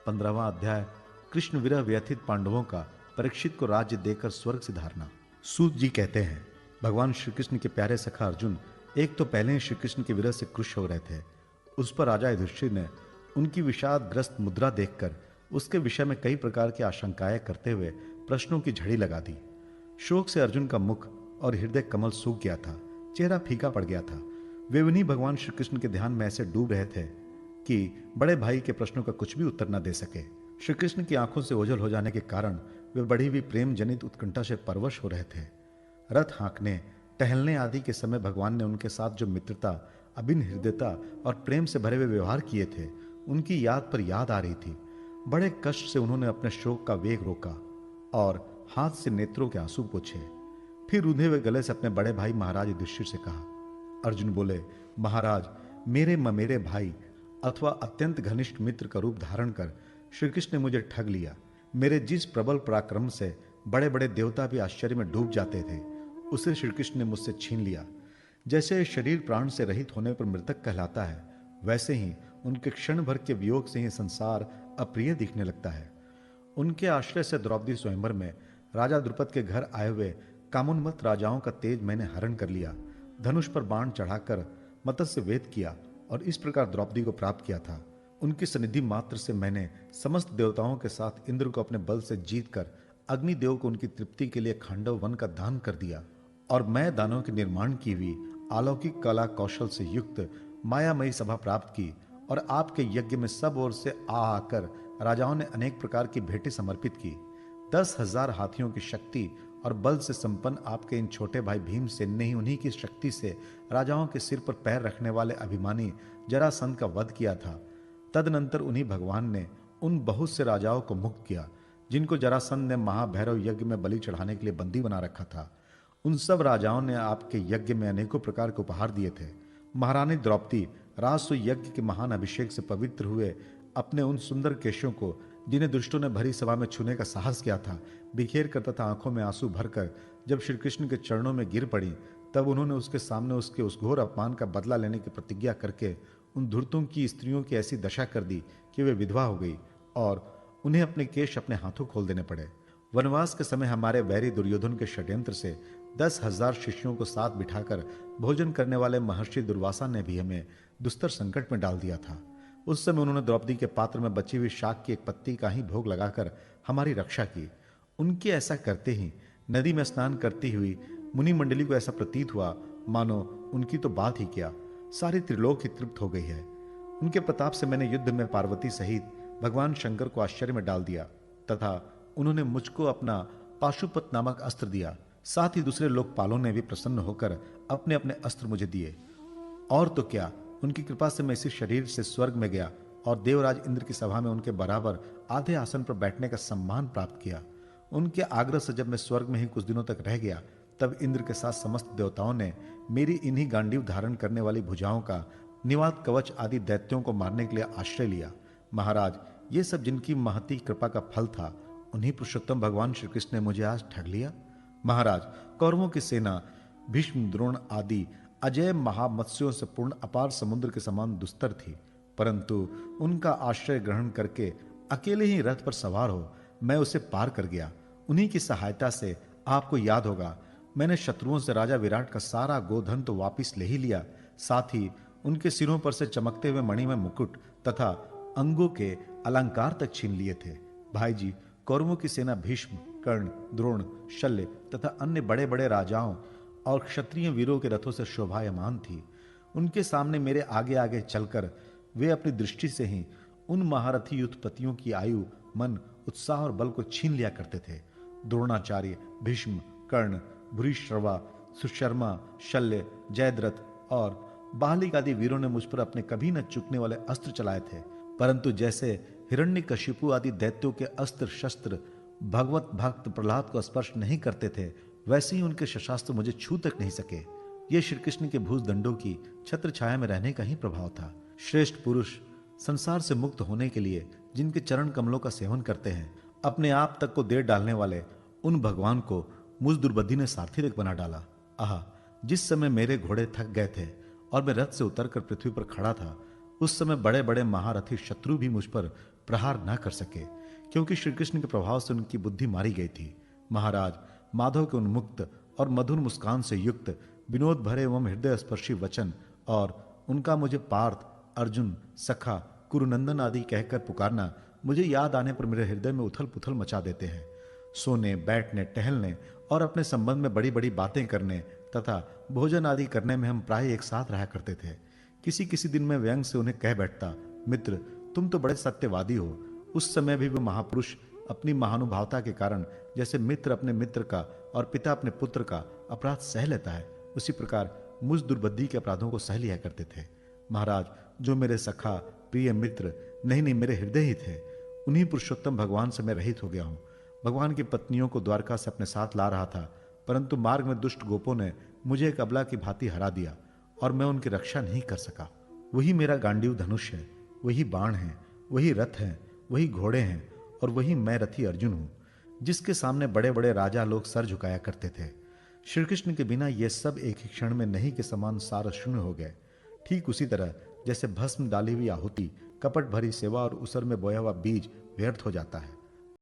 15वां अध्याय कृष्ण विरह व्यथित पांडवों का परीक्षित को राज्य देकर स्वर्ग सिधारना। सूत जी कहते हैं, भगवान श्री कृष्ण के प्यारे सखा अर्जुन एक तो पहले ही श्री कृष्ण के विरह से क्रुश हो रहे थे। उस पर राजा युधिष्ठिर ने उनकी विषादग्रस्त मुद्रा देखकर उसके विषय में कई प्रकार की आशंकाएं करते हुए प्रश्नों की झड़ी लगा दी। शोक से अर्जुन का मुख और हृदय कमल सूख गया था, चेहरा फीका पड़ गया था। वे उन्हीं भगवान श्री कृष्ण के ध्यान में ऐसे डूब रहे थे कि बड़े भाई के प्रश्नों का कुछ भी उत्तर न दे सके। श्री कृष्ण की आंखों से ओझल हो जाने के कारण वे बढ़ी हुई प्रेम जनित उत्कंठा से परवश हो रहे थे। रथ हाँकने, टहलने आदि के समय भगवान ने उनके साथ जो मित्रता, अभिन्न हृदयता और प्रेम से भरे हुए व्यवहार किए थे, उनकी याद पर याद आ रही थी। बड़े कष्ट से उन्होंने अपने शोक का वेग रोका और हाथ से नेत्रों के आंसू पोंछे। फिर रूंधे हुए गले से अपने बड़े भाई महाराज युधिष्ठिर से कहा। अर्जुन बोले, महाराज, मेरे ममेरे भाई अथवा अत्यंत घनिष्ठ मित्र का रूप धारण कर श्री कृष्ण ने मुझे ठग लिया। मेरे जिस प्रबल पराक्रम से बड़े बड़े देवता भी आश्चर्य में डूब जाते थे, उसे श्री कृष्ण ने मुझसे छीन लिया। जैसे शरीर प्राण से रहित होने पर मृतक कहलाता है, वैसे ही उनके क्षण भर के वियोग से ही संसार अप्रिय दिखने लगता है। उनके आश्रय से द्रौपदी स्वयंवर में राजा द्रुपद के घर आए हुए कामोन्मत्त राजाओं का तेज मैंने हरण कर लिया। धनुष पर बाण चढ़ाकर मत्स्य वेद किया और इस प्रकार द्रौपदी को प्राप्त किया था। उनकी सनिधि मात्र से मैंने समस्त देवताओं के साथ इंद्र को अपने बल से जीतकर अग्निदेव को उनकी तृप्ति के लिए खांडव वन का दान कर दिया और मैं दानों के निर्माण की हुई अलौकिक कला कौशल से युक्त मायामयी सभा प्राप्त की और आपके यज्ञ में सब ओर से आकर राजाओं ने अनेक प्रकार की भेंटें समर्पित की। 10,000 हाथियों की शक्ति और बल से संपन्न आपके इन छोटे भाई भीमसेन ने ही उन्हीं की शक्ति से राजाओं के सिर पर पैर रखने वाले अभिमानी जरासंध का वध किया था। तदनंतर उन्हीं भगवान ने उन बहुत से राजाओं को मुक्त किया जिनको जरासंध ने महाभैरव यज्ञ में बलि चढ़ाने के लिए बंदी बना रखा था। उन सब राजाओं ने आपके यज्ञ में अनेकों प्रकार के उपहार दिए थे। महारानी द्रौपदी राजसु यज्ञ के महान अभिषेक से पवित्र हुए अपने उन सुंदर केशों को, जिन्हें दुष्टों ने भरी सभा में छूने का साहस किया था, बिखेर कर तथा आंखों में आंसू भरकर जब श्री कृष्ण के चरणों में गिर पड़ी, तब उन्होंने उसके सामने उसके उस घोर अपमान का बदला लेने की प्रतिज्ञा करके उन धूर्तों की स्त्रियों की ऐसी दशा कर दी कि वे विधवा हो गई और उन्हें अपने केश अपने हाथों खोल देने पड़े। वनवास के समय हमारे वैरी दुर्योधन के षड्यंत्र से 10,000 शिष्यों को साथ बिठाकर भोजन करने वाले महर्षि दुर्वासा ने भी हमें दुस्तर संकट में डाल दिया था। उस समय उन्होंने द्रौपदी के पात्र में बची हुई शाक की एक पत्ती का ही भोग लगाकर हमारी रक्षा की। उनके ऐसा करते ही नदी में स्नान करती हुई मुनि मंडली को ऐसा प्रतीत हुआ मानो उनकी तो बात ही क्या, सारी त्रिलोक ही तृप्त हो गई है। उनके प्रताप से मैंने युद्ध में पार्वती सहित भगवान शंकर को आश्चर्य में डाल दिया तथा उन्होंने मुझको अपना पाशुपत नामक अस्त्र दिया। साथ ही दूसरे लोकपालों ने भी प्रसन्न होकर अपने अपने अस्त्र मुझे दिए। और तो क्या, उनकी कृपा से मैं इसी शरीर से स्वर्ग में गया और देवराज इंद्र की सभा में उनके बराबर आधे आसन पर बैठने का सम्मान प्राप्त किया। उनके आग्रह से जब मैं स्वर्ग में ही कुछ दिनों तक रह गया, तब इंद्र के साथ समस्त देवताओं ने मेरी इन्हीं गांडीव धारण करने वाली भुजाओं का निवात कवच आदि दैत्यों को मारने के लिए आश्रय लिया। महाराज, ये सब जिनकी महती कृपा का फल था, उन्हीं पुरुषोत्तम भगवान श्री कृष्ण ने मुझे आज ठग लिया। महाराज, कौरवों की सेना भीष्म, द्रोण आदि अजय महामत्स्यों से पूर्ण अपार समुद्र के समान दुस्तर थी, परंतु उनका आश्रय ग्रहण करके अकेले ही रथ पर सवार हो मैं उसे पार कर गया। उन्हीं की सहायता से आपको याद होगा, मैंने शत्रुओं से राजा विराट का सारा गोधन तो वापिस ले ही लिया, साथ ही उनके सिरों पर से चमकते हुए मणिमय मुकुट तथा अंगों के अलंकार तक छीन लिए थे। भाई जी, कौरवों की सेना भीष्म, कर्ण, द्रोण, शल्य तथा अन्य बड़े बड़े राजाओं और क्षत्रिय वीरों के रथों से शोभायमान थी। उनके सामने मेरे आगे आगे चलकर वे अपनी दृष्टि से ही उन महारथी युद्धपतियों की आयु, मन, उत्साह और बल को छीन लिया करते थे। द्रोणाचार्य, भीष्म, कर्ण, भूरिश्रवा, सुशर्मा, शल्य, जयद्रथ और बालिक आदि वीरों ने मुझ पर अपने कभी न चुकने वाले अस्त्र चलाए थे, परंतु जैसे हिरण्यकशिपु आदि दैत्यों के अस्त्र शस्त्र भगवत भक्त प्रहलाद को स्पर्श नहीं करते थे, वैसे ही उनके शस्त्रास्त्र मुझे छू तक नहीं सके। ये श्री कृष्ण के भूज दंडों की छत्र छाया में रहने का ही प्रभाव था। श्रेष्ठ पुरुष संसार से मुक्त होने के लिए जिनके चरण कमलों का सेवन करते हैं, अपने आप तक को दे डालने वाले उन भगवान को मुझ दुर्बुद्धि ने सारथी तक बना डाला। आह, जिस समय मेरे घोड़े थक गए थे और मैं रथ से उतरकर पृथ्वी पर खड़ा था, उस समय बड़े बड़े महारथी शत्रु भी मुझ पर प्रहार न कर सके, क्योंकि श्री कृष्ण के प्रभाव से उनकी बुद्धि मारी गई थी। महाराज माधव के उन्मुक्त और मधुर मुस्कान से युक्त विनोद भरे एवं हृदय स्पर्शी वचन और उनका मुझे पार्थ, अर्जुन, सखा, कुरुनंदन आदि कहकर पुकारना मुझे याद आने पर मेरे हृदय में उथल पुथल मचा देते हैं। सोने, बैठने, टहलने और अपने संबंध में बड़ी बड़ी बातें करने तथा भोजन आदि करने में हम प्राय एक साथ रहा करते थे। किसी किसी दिन मैं व्यंग से उन्हें कह बैठता, मित्र तुम तो बड़े सत्यवादी हो। उस समय भी वह महापुरुष अपनी महानुभावता के कारण जैसे मित्र अपने मित्र का और पिता अपने पुत्र का अपराध सह लेता है, उसी प्रकार मुझ दुर्बुद्धि के अपराधों को सह लिया करते थे। महाराज जो मेरे सखा, प्रिय मित्र नहीं मेरे हृदय ही थे, उन्हीं पुरुषोत्तम भगवान से मैं रहित हो गया हूं। भगवान की पत्नियों को द्वारका से अपने साथ ला रहा था, परंतु मार्ग में दुष्ट गोपों ने मुझे एक अबला की भांति हरा दिया और मैं उनकी रक्षा नहीं कर सका। वही मेरा गांडीव धनुष है, वही बाण है, वही रथ है, वही घोड़े हैं और वही मैं रथी अर्जुन हूं, जिसके सामने बड़े बड़े राजा लोग सर झुकाया करते थे। श्री कृष्ण के बिना ये सब एक ही क्षण में नहीं के समान सार शून्य हो गए। ठीक उसी तरह जैसे भस्म डाली हुई आहुति, कपट भरी सेवा और उसर में बोया हुआ बीज व्यर्थ हो जाता है।